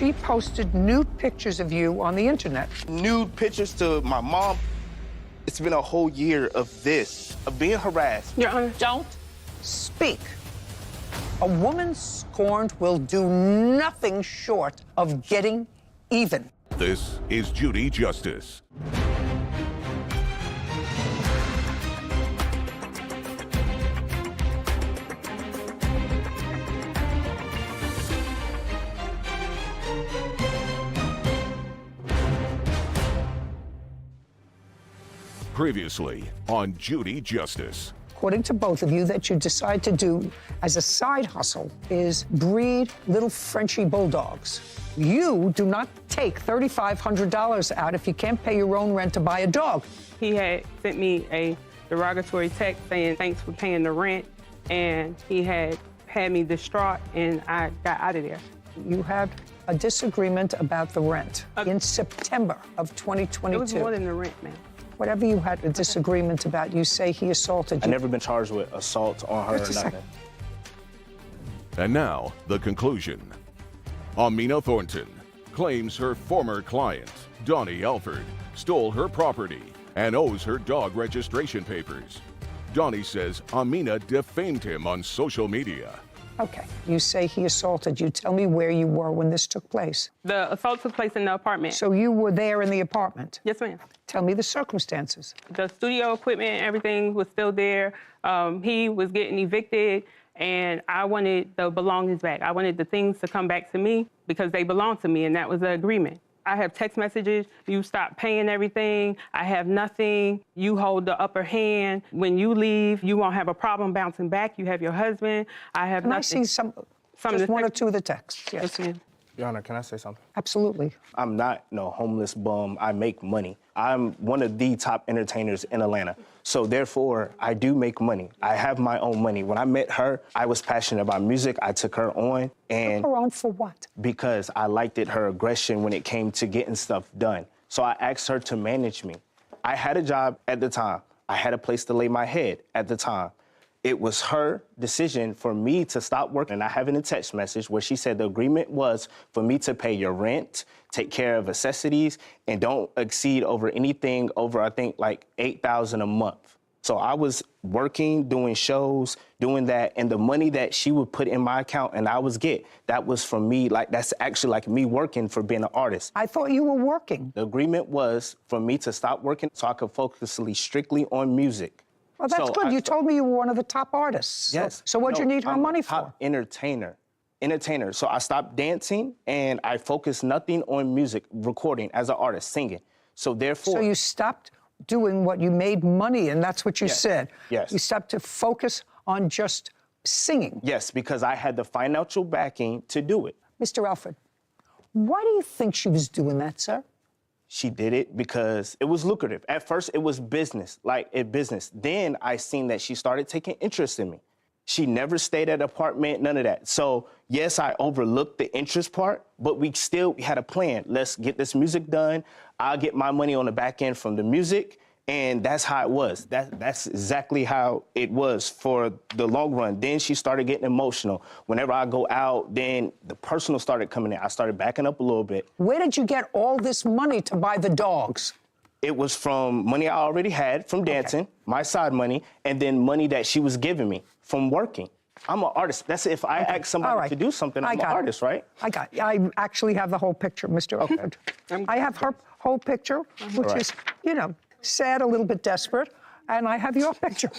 she posted nude pictures of you on the internet. Nude pictures to my mom. It's been a whole year of this, of being harassed. Your Honor, don't speak. A woman scorned will do nothing short of getting even. This is Judy Justice. Previously on Judy Justice. According to both of you, that you decide to do as a side hustle is breed little Frenchy bulldogs. You do not take $3,500 out if you can't pay your own rent to buy a dog. He had sent me a derogatory text saying thanks for paying the rent, and he had me distraught, and I got out of there. You had a disagreement about the rent in September of 2022. It was more than the rent, man. Whatever you had a disagreement about, you say he assaulted you. I've never been charged with assault on her or nothing. And now, the conclusion. Amina Thornton claims her former client, Donnie Alford, stole her property and owes her dog registration papers. Donnie says Amina defamed him on social media. Okay, you say he assaulted you. Tell me where you were when this took place. The assault took place in the apartment. So you were there in the apartment? Yes, ma'am. Tell me the circumstances. The studio equipment and everything was still there. He was getting evicted, and I wanted the belongings back. I wanted the things to come back to me because they belonged to me, and that was the agreement. I have text messages, you stop paying everything, I have nothing, you hold the upper hand. When you leave, you won't have a problem bouncing back. You have your husband, I have Can nothing. I see just one or two of the texts? Yes. Yes, ma'am. Your Honor, can I say something? Absolutely. I'm not no homeless bum. I make money. I'm one of the top entertainers in Atlanta. So therefore, I do make money. I have my own money. When I met her, I was passionate about music. I took her on. And Took her on for what? because I liked her aggression when it came to getting stuff done. So I asked her to manage me. I had a job at the time. I had a place to lay my head at the time. It was her decision for me to stop working. And I have in a text message where she said the agreement was for me to pay your rent, take care of necessities, and don't exceed over anything over, I think, like $8,000 a month. So I was working, doing shows, doing that, and the money that she would put in my account and I was get, that was from me, like that's actually like me working for being an artist. I thought you were working. The agreement was for me to stop working so I could focus strictly on music. Well, that's So good. You told me you were one of the top artists. Yes. So what'd you need her I'm a money top for? Entertainer. So I stopped dancing and I focused nothing on music, recording as an artist, singing. So therefore. So you stopped doing what you made money, and that's what you Yes. said. Yes. You stopped to focus on just singing. Yes, because I had the financial backing to do it. Mr. Alford, why do you think she was doing that, sir? She did it because it was lucrative. At first, it was business. Then I seen that she started taking interest in me. She never stayed at an apartment, none of that. So, yes, I overlooked the interest part, but we still had a plan. Let's get this music done. I'll get my money on the back end from the music, and that's how it was. That's exactly how it was for the long run. Then she started getting emotional. Whenever I go out, then the personal started coming in. I started backing up a little bit. Where did you get all this money to buy the dogs? It was from money I already had from dancing, my side money, and then money that she was giving me from working. I'm an artist. That's if I ask somebody to do something, I'm an artist, right? I actually have the whole picture, Mr. Alford. I have her whole picture, which is, you know, sad, a little bit desperate. And I have your picture.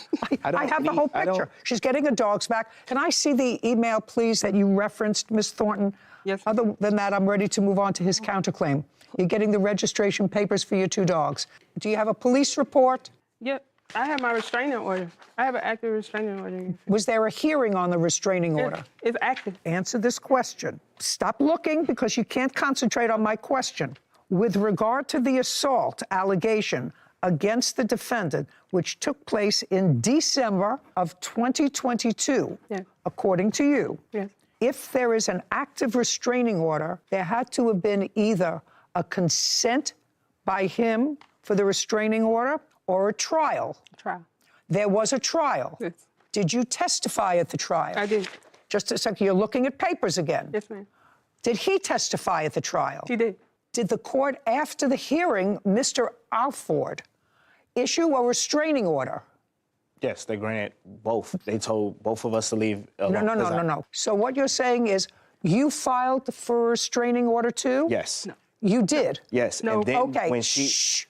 I have the whole picture. She's getting her dogs back. Can I see the email, please, that you referenced, Ms. Thornton? Yes. Other than that, I'm ready to move on to his counterclaim. You're getting the registration papers for your two dogs. Do you have a police report? Yep, I have my restraining order. I have an active restraining order. Was there a hearing on the restraining order? It's active. Answer this question. Stop looking because you can't concentrate on my question. With regard to the assault allegation against the defendant, which took place in December of 2022, according to you, if there is an active restraining order, there had to have been either a consent by him for the restraining order or a trial. There was a trial. Yes. Did you testify at the trial? I did. Just a second, you're looking at papers again. Yes, ma'am. Did he testify at the trial? She did. Did the court, after the hearing, Mr. Alford, issue a restraining order? Yes, they granted both. They told both of us to leave alone. No. So what you're saying is you filed for a restraining order too? Yes. No. You did? Yes. No. And then Okay. when she... Shh.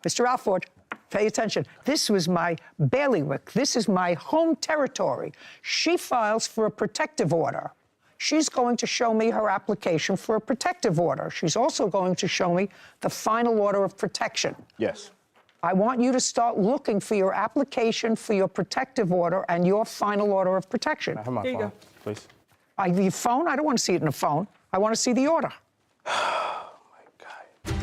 Mr. Alford, pay attention. This was my bailiwick. This is my home territory. She files for a protective order. She's going to show me her application for a protective order. She's also going to show me the final order of protection. Yes. I want you to start looking for your application for your protective order and your final order of protection. I have my Here you phone, go. please. Your phone? I don't want to see it in a phone. I want to see the order. Oh, my God.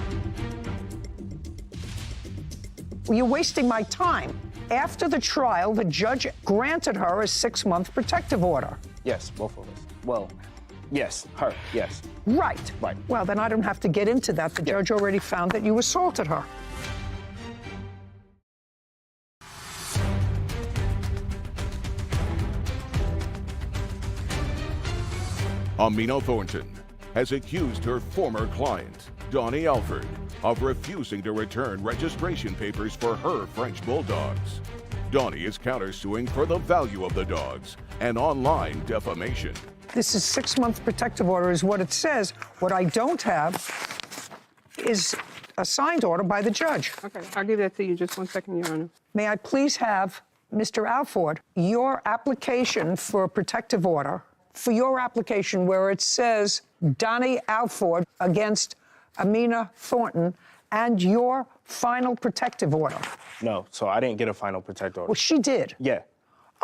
Well, you're wasting my time. After the trial, the judge granted her a 6-month protective order. Yes, both of us. Well, yes, her, yes. Right. Right. Well, then I don't have to get into that. The judge already found that you assaulted her. Amina Thornton has accused her former client, Donnie Alford, of refusing to return registration papers for her French bulldogs. Donnie is countersuing for the value of the dogs and online defamation. This is 6-month protective order is what it says. What I don't have is a signed order by the judge. Okay, I'll give that to you. Just 1 second, Your Honor. May I please have, Mr. Alford, your application for a protective order, for your application where it says Donnie Alford against Amina Thornton and your final protective order? No, so I didn't get a final protective order. Well, she did. Yeah.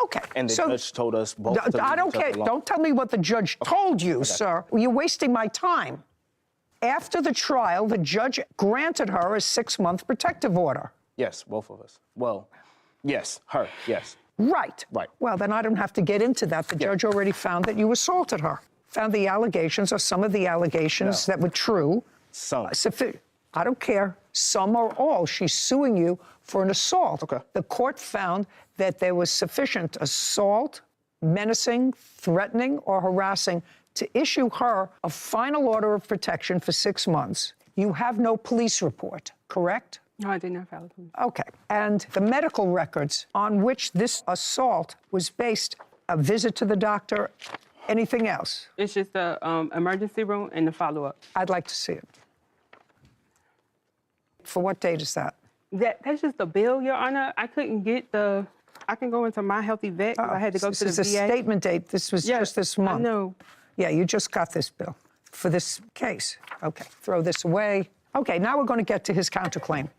Okay. And the judge told us both to I leave don't each other care. alone. Don't tell me what the judge told you, sir. You're wasting my time. After the trial, the judge granted her a 6-month protective order. Yes, both of us. Well, yes, her, yes. Right. Right. Well, then I don't have to get into that. The judge already found that you assaulted her. Found the allegations or some of the allegations that were true. Some. I don't care. Some or all. She's suing you for an assault. Okay. The court found that there was sufficient assault, menacing, threatening, or harassing to issue her a final order of protection for 6 months. You have no police report, correct? No, I did not file a police. Okay. And the medical records on which this assault was based, a visit to the doctor, anything else? It's just the emergency room and the follow-up. I'd like to see it. For what date is that? That's just the bill, Your Honor. I couldn't get the. I can go into My Healthy Vet because I had to go this to the is a VA. statement date. This was just this month. I know. Yeah, you just got this bill for this case. Okay, throw this away. Okay, now we're going to get to his counterclaim.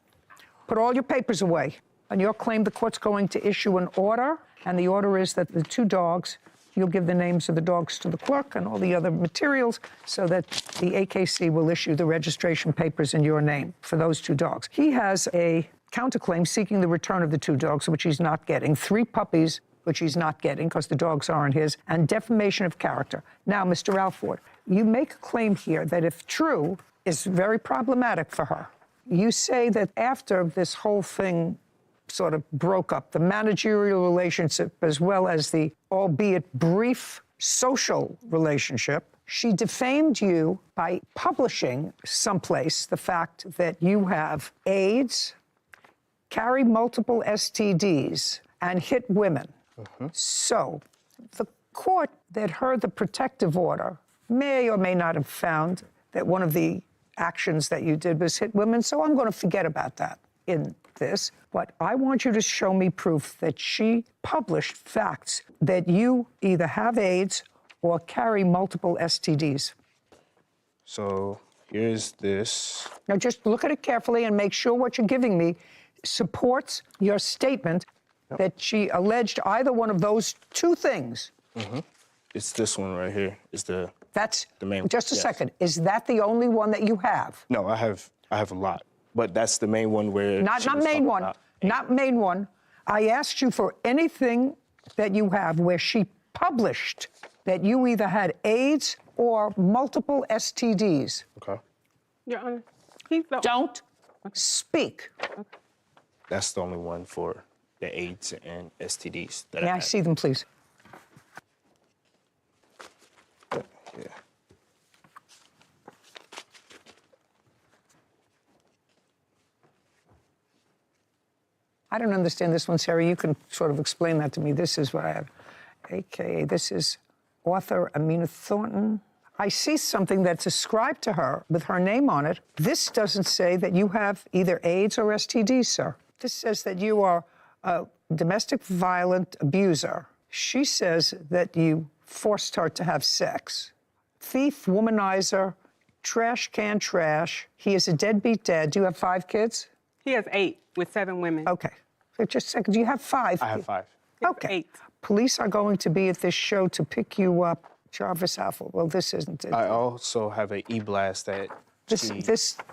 Put all your papers away. On your claim, the court's going to issue an order, and the order is that the 2 dogs, you'll give the names of the dogs to the clerk and all the other materials so that the AKC will issue the registration papers in your name for those 2 dogs. He has a counterclaim seeking the return of the 2 dogs, which he's not getting, 3 puppies, which he's not getting because the dogs aren't his, and defamation of character. Now, Mr. Alford, you make a claim here that, if true, is very problematic for her. You say that after this whole thing sort of broke up, the managerial relationship as well as the, albeit brief, social relationship, she defamed you by publishing someplace the fact that you have AIDS, carry multiple STDs, and hit women. So the court that heard the protective order may or may not have found that one of the actions that you did was hit women, so I'm going to forget about that in this. But I want you to show me proof that she published facts that you either have AIDS or carry multiple STDs. So here's this. Now just look at it carefully and make sure what you're giving me supports your statement that she alleged either one of those 2 things. It's this one right here. It's the main one. Just a Yes. second. Is that the only one that you have? No, I have a lot, but that's the main one where Not she was main talking one. about- Not main one. I asked you for anything that you have where she published that you either had AIDS or multiple STDs. Okay, Your Honor, he's the. Don't speak. that's the only one for the AIDS and STDs that May I I have. see them, please? Yeah. I don't understand this one, Sarah. You can sort of explain that to me. This is what I have. AKA, this is author Amina Thornton. I see something that's ascribed to her with her name on it. This doesn't say that you have either AIDS or STDs, sir. This says that you are a domestic violent abuser. She says that you forced her to have sex. Thief, womanizer, trash can trash. He is a deadbeat dad. Do you have 5 kids? He has 8 with 7 women. Okay. So just a second. Do you have 5? I have 5. Okay. 8. Police are going to be at this show to pick you up. Jarvis Alpha. Well, this isn't it. I also have an e-blast that This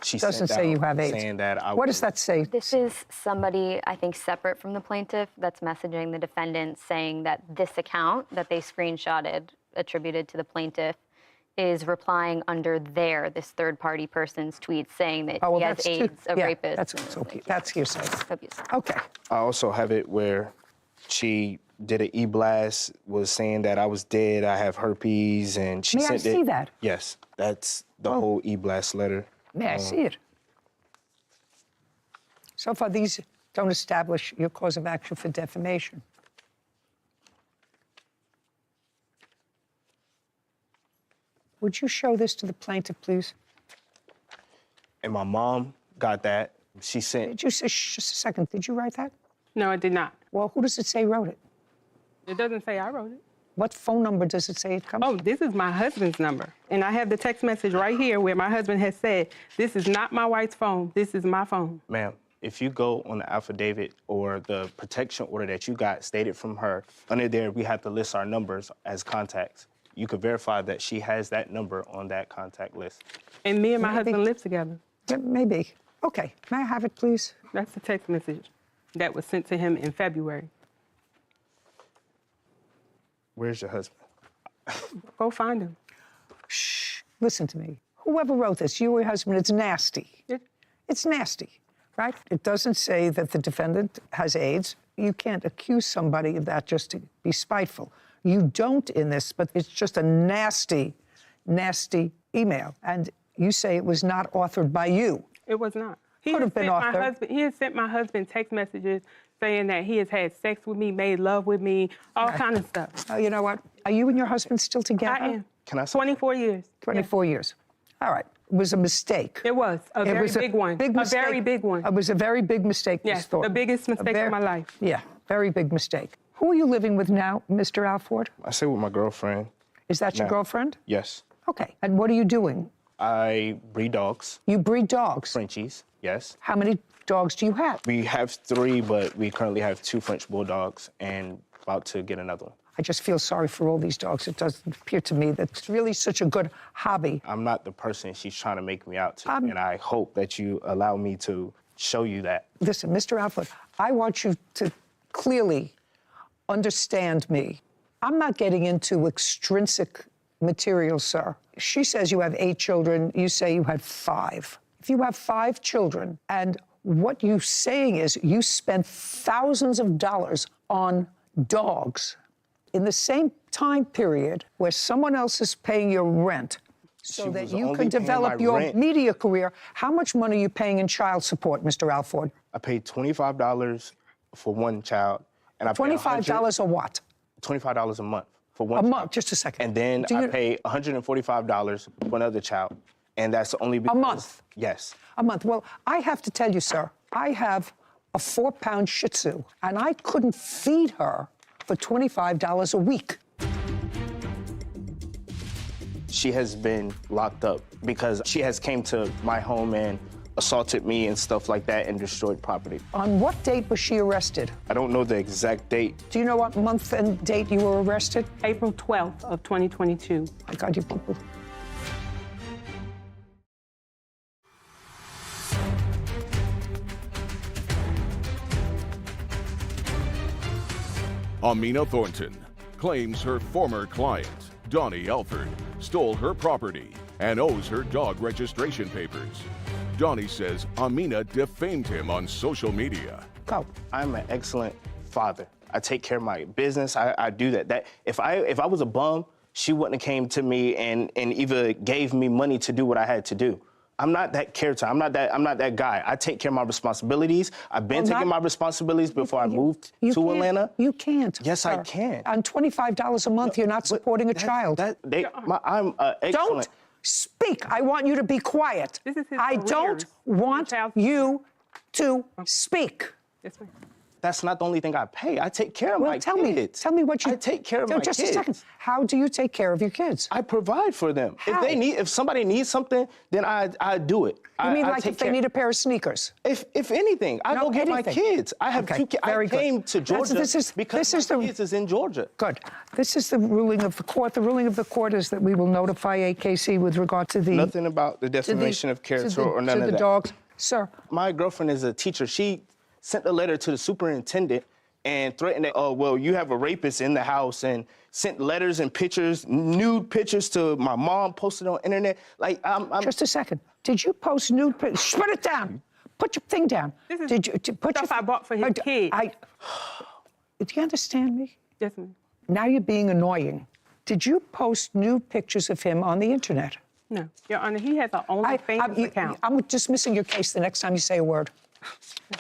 she doesn't sent say you out have AIDS. saying that What does that say? This is somebody, I think, separate from the plaintiff that's messaging the defendant saying that this account that they screenshotted attributed to the plaintiff is replying under this third-party person's tweet saying that he has AIDS, a rapist. That's okay. That's hearsay. Abuse. Okay. I also have it where she did an e-blast, was saying that I was dead, I have herpes, and she May I sent see it. that? Yes, that's the whole e-blast letter. May I see it? So far, these don't establish your cause of action for defamation. Would you show this to the plaintiff, please? And my mom got that. She sent. Did you say, just a second, did you write that? No, I did not. Well, who does it say wrote it? It doesn't say I wrote it. What phone number does it say it comes Oh, from? this is my husband's number. And I have the text message right here where my husband has said, this is not my wife's phone, this is my phone. Ma'am, if you go on the affidavit or the protection order that you got stated from her, under there we have to list our numbers as contacts. You could verify that she has that number on that contact list. And me and my Maybe. husband live together. Yeah, maybe. Okay, may I have it, please? That's the text message that was sent to him in February. Where's your husband? Go find him. Shh, listen to me. Whoever wrote this, you or your husband, it's nasty. It's nasty, right? It doesn't say that the defendant has AIDS. You can't accuse somebody of that just to be spiteful. You don't in this, but it's just a nasty, nasty email. And you say it was not authored by you. It was not. Could have been authored. He has sent my husband text messages saying that he has had sex with me, made love with me, all kind of stuff. Oh, you know what? Are you and your husband still together? I am. Can I say? 24 years. 24 years. All right. It was a mistake. It was a very big one. Big mistake. A very big one. It was a very big mistake, Ms. Yes, Thornton. the biggest mistake of my life. Yeah, very big mistake. Who are you living with now, Mr. Alford? I stay with my girlfriend. Is that your No. girlfriend? Yes. Okay. And what are you doing? I breed dogs, You breed dogs. Frenchies, yes. How many dogs do you have? We have 3, but we currently have 2 French bulldogs and about to get another one. I just feel sorry for all these dogs. It doesn't appear to me that it's really such a good hobby. I'm not the person she's trying to make me out to, and I hope that you allow me to show you that. Listen, Mr. Alford, I want you to clearly understand me. I'm not getting into extrinsic material, sir. She says you have 8 children. You say you had 5. If you have 5 children, and what you're saying is you spent thousands of dollars on dogs in the same time period where someone else is paying your rent so She that was you only can paying develop my your rent. media career, how much money are you paying in child support, Mr. Alford? I paid $25 for one child, and I paid $25 or what? $25 a month for one A child. month, just a second. And then Do I you- pay $145 for another child, and that's only because... month? Yes. A month. Well, I have to tell you, sir, I have a 4-pound Shih Tzu, and I couldn't feed her for $25 a week. She has been locked up because she has came to my home and assaulted me and stuff like that and destroyed property. On what date was she arrested? I don't know the exact date. Do you know what month and date you were arrested? April 12th of 2022. My God, you people. Amina Thornton claims her former client, Donnie Alford, stole her property and owes her dog registration papers. Donnie says Amina defamed him on social media. Go. I'm an excellent father. I take care of my business. I do that. If I was a bum, she wouldn't have came to me and either gave me money to do what I had to do. I'm not that character. I'm not that guy. I take care of my responsibilities. I've been taking my responsibilities before I moved to Atlanta. You can't. Yes, sir. I can. On $25 a month, you're not supporting a child. I'm excellent. Don't speak. I want you to be quiet. This is his I career. don't want you to speak. Yes, ma'am. That's not the only thing I pay. I take care of my Tell kids. me what you... I take care of my just kids. a second. How do you take care of your kids? I provide for them. How? If somebody needs something, then I do it. You mean I like take if they care. need a pair of sneakers? If anything, I go get my kids. I have Okay, two kids. I very good. came to Georgia because my kids is in Georgia. Good. This is the ruling of the court. The ruling of the court is that we will notify AKC with regard to the... Nothing about the defamation of character or none of that. To the dogs. Sir. My girlfriend is a teacher. She sent a letter to the superintendent and threatened that, oh, well, you have a rapist in the house, and sent letters and pictures, nude pictures to my mom, posted on internet. Like, I'm Just a second. Did you post nude pictures? Put it down. Put your thing down. This is Did you put stuff your, I bought for his kid. Do you understand me? Yes, ma'am. Now you're being annoying. Did you post nude pictures of him on the internet? No, Your Honor, he has an OnlyFans account. I'm dismissing your case the next time you say a word.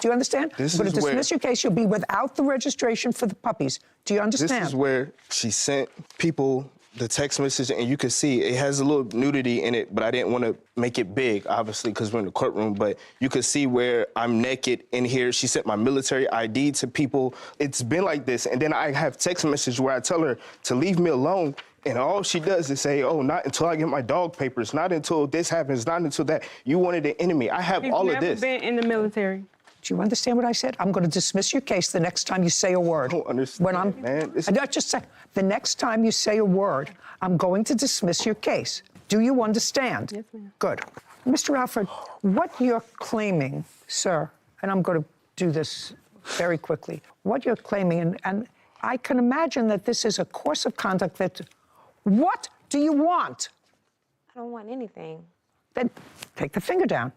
Do you understand? This I'm going to is where- dismiss your case. You'll be without the registration for the puppies. Do you understand? This is where she sent people the text message, and you can see it has a little nudity in it, but I didn't want to make it big, obviously, because we're in the courtroom, but you can see where I'm naked in here. She sent my military ID to people. It's been like this, and then I have text message where I tell her to leave me alone, and all she does is say, oh, not until I get my dog papers, not until this happens, not until that. You wanted an enemy. I have all of this. He's never been in the military. Do you understand what I said? I'm going to dismiss your case the next time you say a word. I don't understand, man. Just a second. The next time you say a word, I'm going to dismiss your case. Do you understand? Yes, ma'am. Good. Mr. Alford, what you're claiming, sir, and I'm going to do this very quickly, what you're claiming, and I can imagine that this is a course of conduct that, what do you want? I don't want anything. Then take the finger down.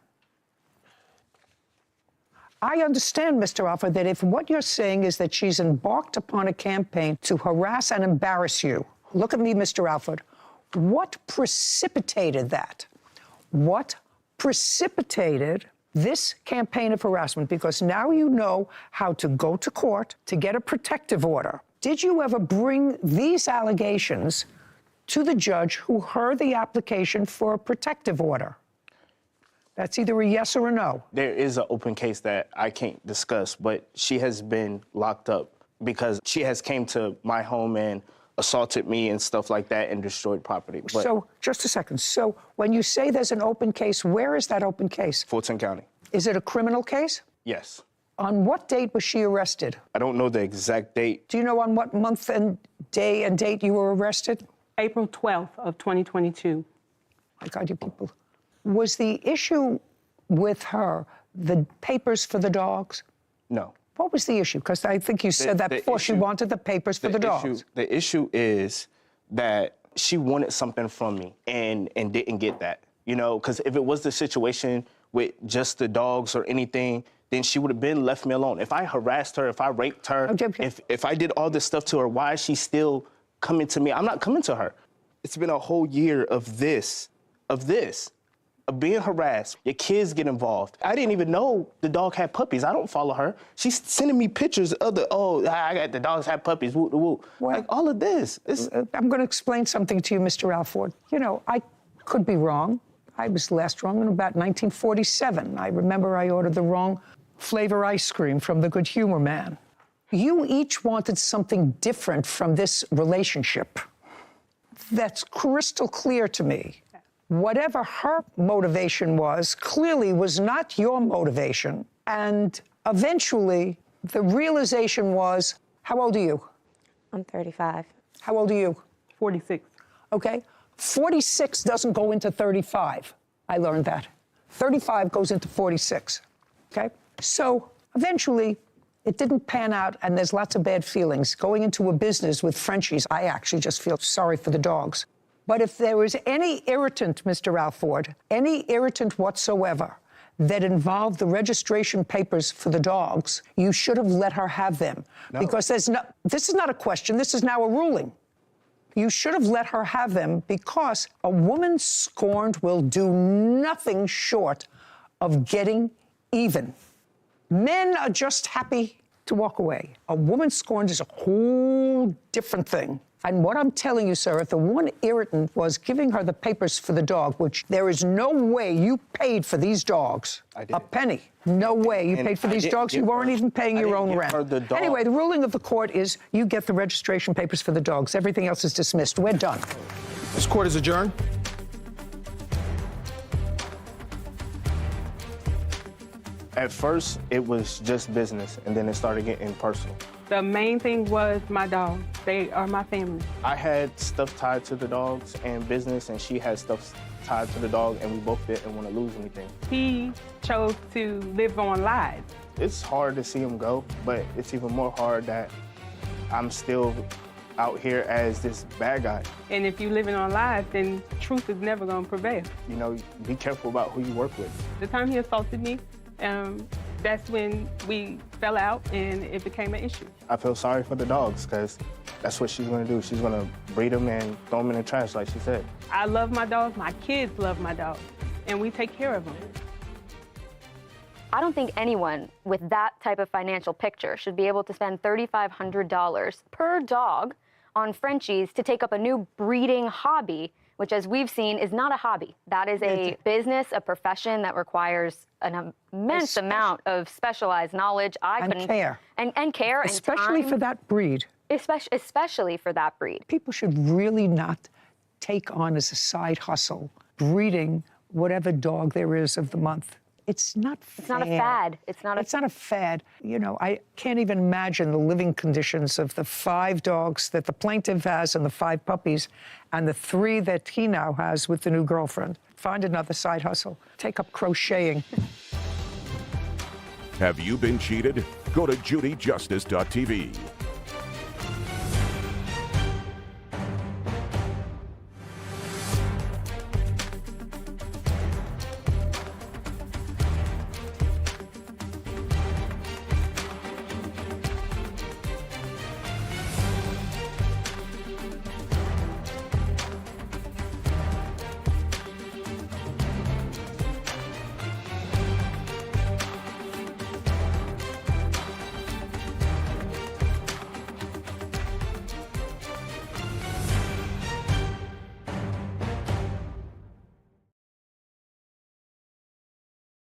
I understand, Mr. Alford, that if what you're saying is that she's embarked upon a campaign to harass and embarrass you, look at me, Mr. Alford, what precipitated that? What precipitated this campaign of harassment? Because now you know how to go to court to get a protective order. Did you ever bring these allegations to the judge who heard the application for a protective order? That's either a yes or a no. There is an open case that I can't discuss, but she has been locked up because she has came to my home and assaulted me and stuff like that and destroyed property. But So, just a second. So, when you say there's an open case, where is that open case? Fulton County. Is it a criminal case? Yes. On what date was she arrested? I don't know the exact date. Do you know on what month and day and date you were arrested? April 12th of 2022. My God, you people. Was the issue with her the papers for the dogs? No. What was the issue? Because I think you said that before. She wanted the papers for the dogs. The issue is that she wanted something from me and didn't get that. You know, because if it was the situation with just the dogs or anything, then she would have been left me alone. If I harassed her, if I raped her, if I did all this stuff to her, why is she still coming to me? I'm not coming to her. It's been a whole year of this, of being harassed. Your kids get involved. I didn't even know the dog had puppies. I don't follow her. She's sending me pictures of I got the dogs have puppies, woo, woo. Well, like all of this. I'm going to explain something to you, Mr. Alford. You know, I could be wrong. I was last wrong in about 1947. I remember I ordered the wrong flavor ice cream from the Good Humor Man. You each wanted something different from this relationship. That's crystal clear to me. Whatever her motivation was, clearly was not your motivation. And eventually, the realization was, how old are you? I'm 35. How old are you? 46. Okay? 46 doesn't go into 35. I learned that. 35 goes into 46. Okay? So eventually, it didn't pan out, and there's lots of bad feelings. Going into a business with Frenchies, I actually just feel sorry for the dogs. But if there was any irritant, Mr. Alford, any irritant whatsoever that involved the registration papers for the dogs, you should have let her have them. No. Because this is not a question, this is now a ruling. You should have let her have them because a woman scorned will do nothing short of getting even. Men are just happy to walk away. A woman scorned is a whole different thing. And what I'm telling you, sir, if the one irritant was giving her the papers for the dog, which there is no way you paid for these dogs a penny. No way you paid for these dogs. You weren't even paying your own rent. Anyway, the ruling of the court is you get the registration papers for the dogs. Everything else is dismissed. We're done. This court is adjourned. At first, it was just business, and then it started getting personal. The main thing was my dogs. They are my family. I had stuff tied to the dogs and business, and she had stuff tied to the dog, and we both didn't want to lose anything. He chose to live on lies. It's hard to see him go, but it's even more hard that I'm still out here as this bad guy. And if you're living on lies, then truth is never going to prevail. You know, be careful about who you work with. The time he assaulted me, that's when we fell out and it became an issue. I feel sorry for the dogs because that's what she's going to do. She's going to breed them and throw them in the trash, like she said. I love my dogs. My kids love my dogs. And we take care of them. I don't think anyone with that type of financial picture should be able to spend $3,500 per dog on Frenchies to take up a new breeding hobby, which, as we've seen, is not a hobby. That is a business, a profession that requires an immense amount of specialized knowledge. Care. And care. Especially and time, for that breed. Especially for that breed. People should really not take on as a side hustle breeding whatever dog there is of the month. It's not fair. It's not a fad. It's not a fad. You know, I can't even imagine the living conditions of the 5 dogs that the plaintiff has and the 5 puppies and the 3 that he now has with the new girlfriend. Find another side hustle. Take up crocheting. Have you been cheated? Go to judyjustice.tv.